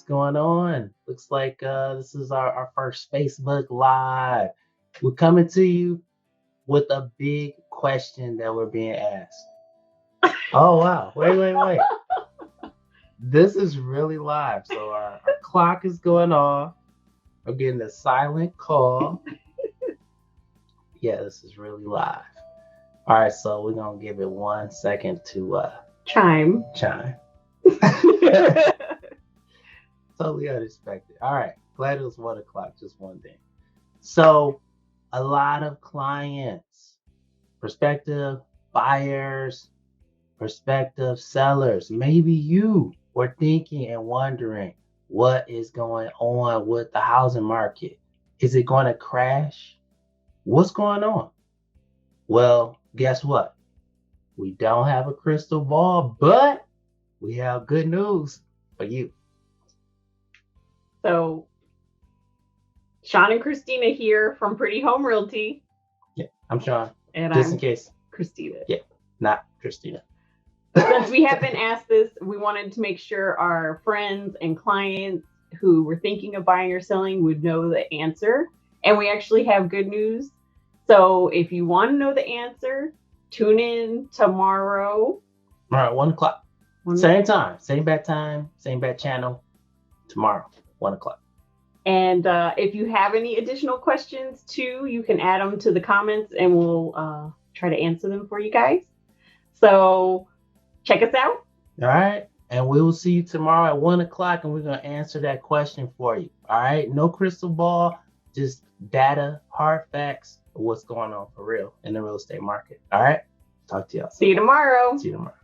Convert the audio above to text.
What's going on? Looks like this is our first Facebook Live. We're coming to you with a big question that we're being asked. Oh, wow. Wait. This is really live. So our clock is going off. I'm getting a silent call. Yeah, this is really live. All right, so we're going to give it 1 second to chime. Totally unexpected. All right, glad it was 1 o'clock, just one thing. So a lot of clients, prospective buyers, prospective sellers, maybe you were thinking and wondering what is going on with the housing market. Is it going to crash? What's going on? Well, guess what? We don't have a crystal ball, but we have good news for you. So, Sean and Christina here from Pretty Home Realty. Yeah, I'm Sean. And just I'm in case. Christina. Yeah, not Christina. Since we have been asked this, we wanted to make sure our friends and clients who were thinking of buying or selling would know the answer. And we actually have good news. So if you want to know the answer, tune in tomorrow. All right, 1 o'clock. Same time, same bad time, same bad channel. Tomorrow, 1 o'clock. And if you have any additional questions too, you can add them to the comments and we'll try to answer them for you guys. So check us out. All right. And we will see you tomorrow at 1 o'clock and we're going to answer that question for you. All right. No crystal ball, just data, hard facts of what's going on for real in the real estate market. All right. Talk to y'all. See you tomorrow. See you tomorrow.